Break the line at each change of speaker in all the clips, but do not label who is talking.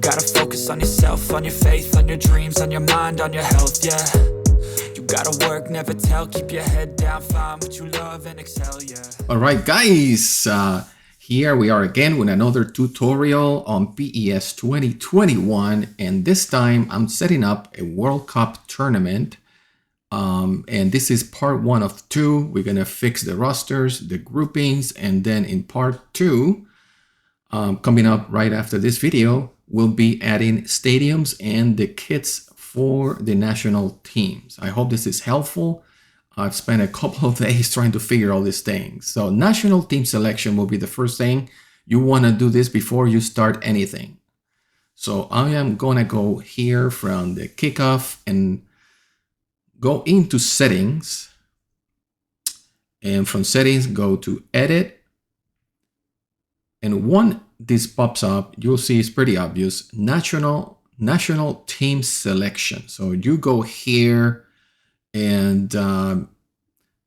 gotta focus on yourself, on your faith, on your dreams, on your mind, on your health, yeah. You gotta work, never tell, keep your head down, find what you love and excel, yeah. All right, guys, here we are again with another tutorial on PES 2021, and this time I'm setting up a World Cup tournament. And this is part 1 of 2. We're gonna fix the rosters, the groupings, and then in part 2, coming up right after this video, we'll be adding stadiums and the kits for the national teams. I hope this is helpful. I've spent a couple of days trying to figure all these things. So national team selection will be the first thing. You want to do this before you start anything. So I am going to go here from the kickoff and go into settings. And from settings, go to edit. And when this pops up, you'll see it's pretty obvious. National team selection. So you go here and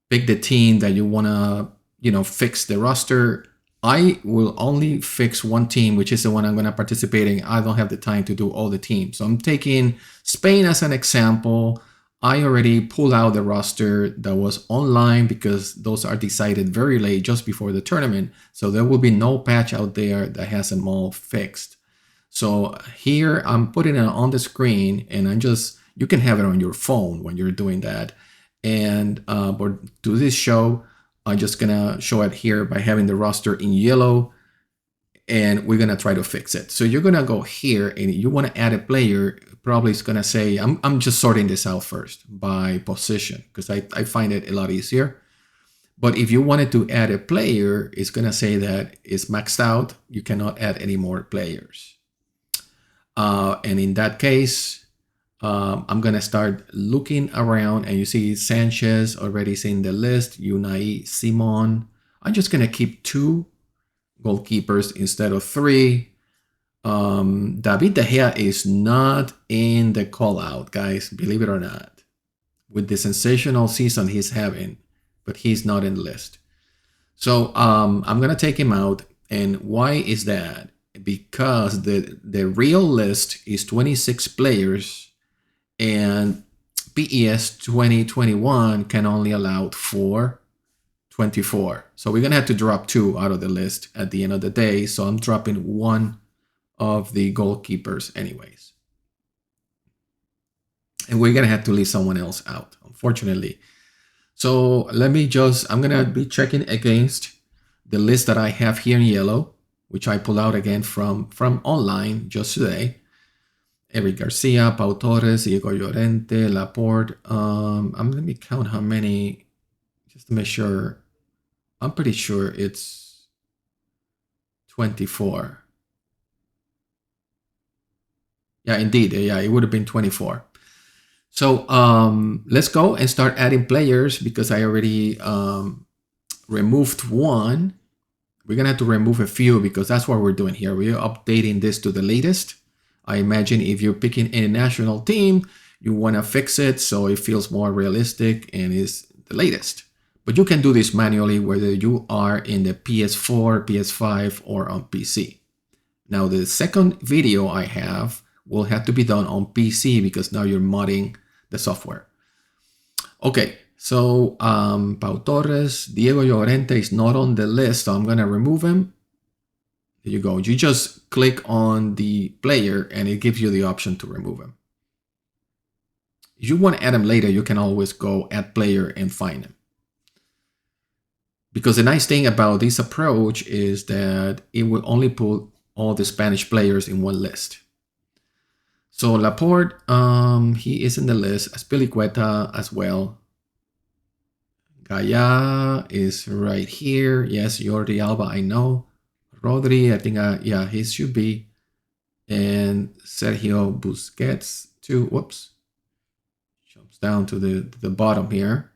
pick the team that you want to, fix the roster. I will only fix one team, which is the one I'm going to participate in. I don't have the time to do all the teams. So I'm taking Spain as an example. I already pulled out the roster that was online because those are decided very late, just before the tournament. So there will be no patch out there that has them all fixed. So here I'm putting it on the screen, and you can have it on your phone when you're doing that. And but to this show, I'm just gonna show it here by having the roster in yellow, and we're gonna try to fix it. So you're gonna go here and you want to add a player. Probably it's gonna say, I'm just sorting this out first by position because I find it a lot easier. But if you wanted to add a player, it's gonna say that it's maxed out. You cannot add any more players. And in that case, I'm gonna start looking around, and you see Sanchez already is in the list, Unai Simon. I'm just gonna keep 2 goalkeepers instead of 3. David De Gea is not in the call out, guys, believe it or not, with the sensational season he's having, but he's not in the list. So I'm gonna take him out. And why is that? Because the real list is 26 players, and PES 2021 can only allow for 24. So we're gonna have to drop 2 out of the list at the end of the day. So I'm dropping 1 of the goalkeepers anyways. And we're gonna have to leave someone else out, unfortunately. So I'm gonna be checking against the list that I have here in yellow, which I pull out again from online just today. Eric Garcia, Pau Torres, Diego Llorente, Laporte. Let me count how many, just to make sure. I'm pretty sure it's 24. Yeah, indeed. Yeah, it would have been 24. So let's go and start adding players because I already removed 1. We're going to have to remove a few because that's what we're doing here. We're updating this to the latest. I imagine if you're picking a national team, you want to fix it so it feels more realistic and is the latest. But you can do this manually whether you are in the PS4, PS5, or on PC. Now, the second video I have will have to be done on PC because now you're modding the software. Okay, so Pau Torres, Diego Llorente is not on the list, so I'm going to remove him. There you go. You just click on the player and it gives you the option to remove him. If you want to add him later, you can always go add player and find him. Because the nice thing about this approach is that it will only put all the Spanish players in one list. So Laporte, he is in the list, Azpilicueta as well. Gaya is right here. Yes, Jordi Alba, I know. Rodri, I think, yeah, he should be. And Sergio Busquets too. Whoops. Jumps down to the bottom here.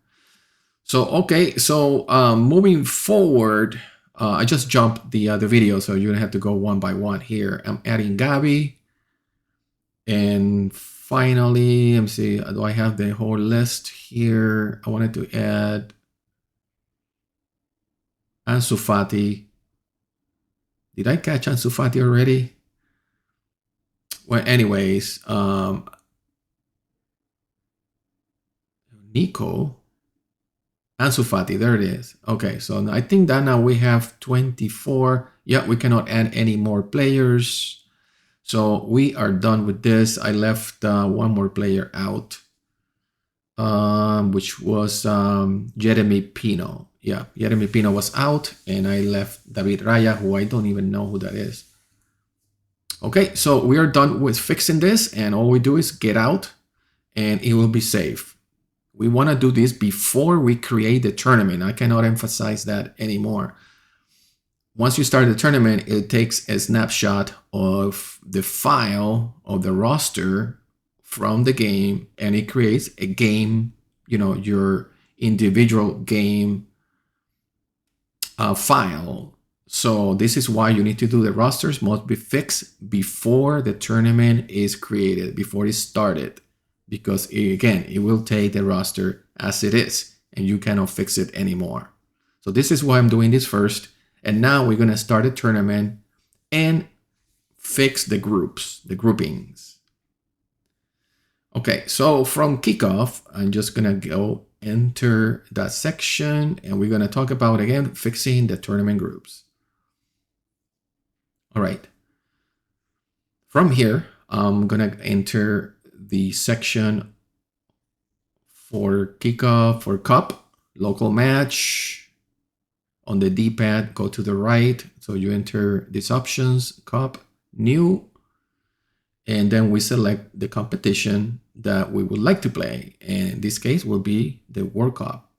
So, okay, so moving forward, I just jumped the video, so you're gonna have to go one by one here. I'm adding Gavi. And finally, let me see, do I have the whole list here? I wanted to add Ansu Fati. Did I catch Ansu Fati already? Well, anyways, Nico, Ansu Fati, there it is. Okay, so I think that now we have 24. Yeah, we cannot add any more players. So we are done with this. I left one more player out, which was Jeremy Pino. Yeah, Jeremy Pino was out, and I left David Raya, who I don't even know who that is. Okay, so we are done with fixing this, and all we do is get out, and it will be safe. We want to do this before we create the tournament. I cannot emphasize that anymore. Once you start the tournament, it takes a snapshot of the file of the roster from the game, and it creates a game, your individual game file. So this is why you need to do the rosters must be fixed before the tournament is created, before it started, because again, it will take the roster as it is and you cannot fix it anymore. So this is why I'm doing this first. And now we're going to start a tournament and fix the groups, the groupings. Okay, so from kickoff, I'm just going to go enter that section, and we're going to talk about, again, fixing the tournament groups. All right. From here, I'm going to enter the section for kickoff, for cup, local match. On the D-pad, go to the right. So you enter these options, cup, new, and then we select the competition that we would like to play. And in this case will be the World Cup.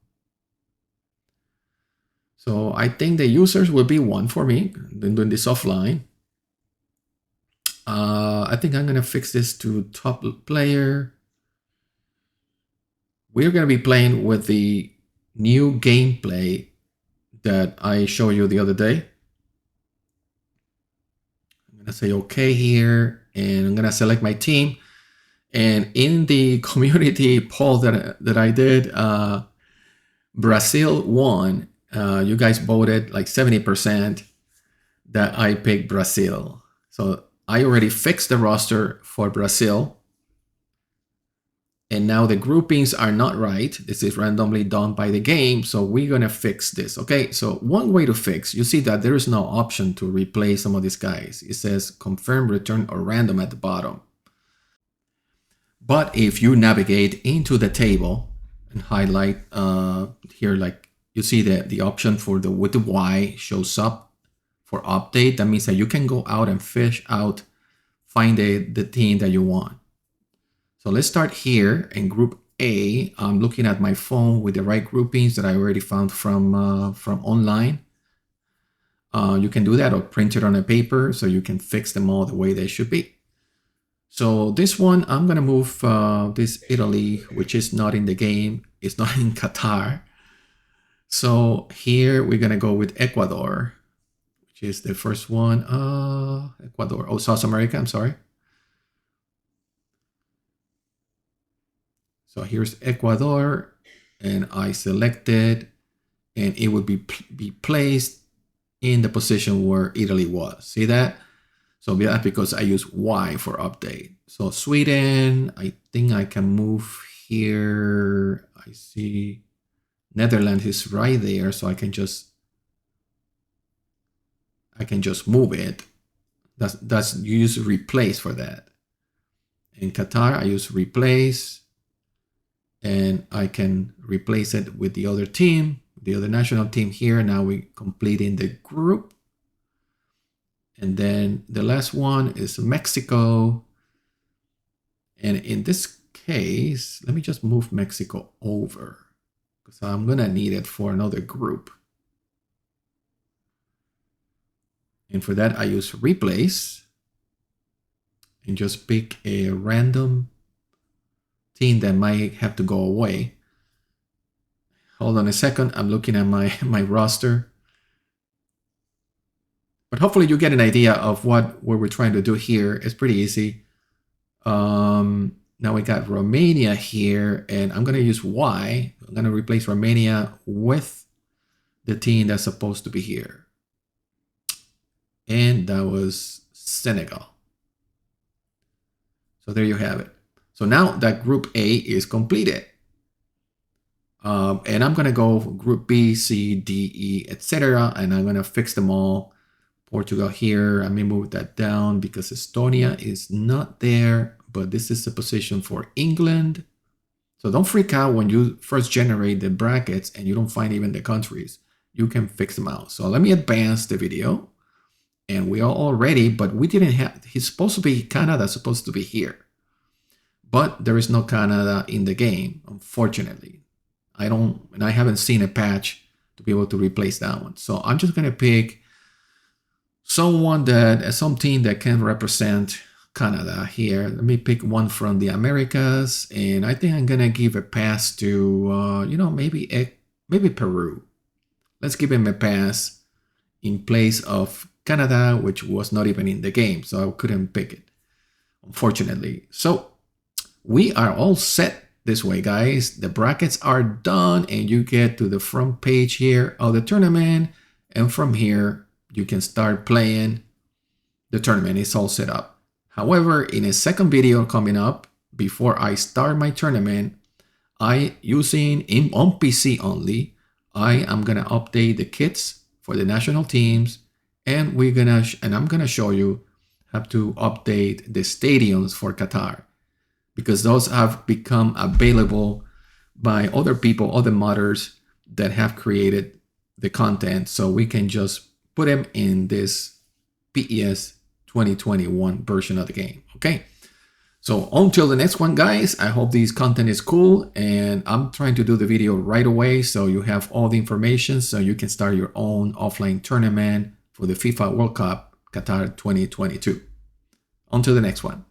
So I think the users will be one for me. I'm doing this offline. I think I'm going to fix this to top player. We're going to be playing with the new gameplay that I showed you the other day. I'm going to say OK here, and I'm going to select my team. And in the community poll that I did, Brazil won. You guys voted like 70% that I picked Brazil. So I already fixed the roster for Brazil. And now the groupings are not right. This is randomly done by the game. So we're going to fix this. Okay, so one way to fix, you see that there is no option to replace some of these guys. It says confirm, return, or random at the bottom. But if you navigate into the table and highlight here, like you see that the option for the with the Y shows up for update. That means that you can go out and fish out, find the team that you want. So let's start here in group A. I'm looking at my phone with the right groupings that I already found from online. You can do that or print it on a paper so you can fix them all the way they should be. So this one, I'm going to move this Italy, which is not in the game. It's not in Qatar. So here we're going to go with Ecuador, which is the first one. Ecuador. Oh, South America. I'm sorry. So here's Ecuador, and I selected, and it would be placed in the position where Italy was. See that? So that's because I use Y for update. So Sweden, I think I can move here. I see Netherlands is right there, so I can just move it. That's you use replace for that. In Qatar, I use replace, and I can replace it with the other team, the other national team here. Now we completing the group. And then the last one is Mexico. And in this case, let me just move Mexico over because I'm going to need it for another group. And for that, I use replace and just pick a random team that might have to go away. Hold on a second. I'm looking at my roster. But hopefully you get an idea of what we're trying to do here. It's pretty easy. Now we got Romania here, and I'm going to use Y. I'm going to replace Romania with the team that's supposed to be here. And that was Senegal. So there you have it. So now that Group A is completed. And I'm going to go Group B, C, D, E, etc. And I'm going to fix them all. Portugal here, I may move that down because Estonia is not there, but this is the position for England. So don't freak out when you first generate the brackets and you don't find even the countries. You can fix them out. So let me advance the video. And we are all ready, but we didn't have, he's supposed to be, Canada supposed to be here. But there is no Canada in the game, unfortunately. I haven't seen a patch to be able to replace that one. So I'm just going to pick some team that can represent Canada here. Let me pick one from the Americas, and I think I'm gonna give a pass to maybe Peru. Let's give him a pass in place of Canada, which was not even in the game, so I couldn't pick it, unfortunately. So we are all set this way, guys. The brackets are done, and you get to the front page here of the tournament, and from here you can start playing the tournament. It's all set up. However, in a second video coming up, before I start my tournament, on PC only, I am gonna update the kits for the national teams, and I'm gonna show you how to update the stadiums for Qatar, because those have become available by other people, other modders that have created the content, so we can just put them in this PES 2021 version of the game. Okay, so until the next one, guys, I hope this content is cool, and I'm trying to do the video right away so you have all the information so you can start your own offline tournament for the FIFA World Cup Qatar 2022. Until the next one.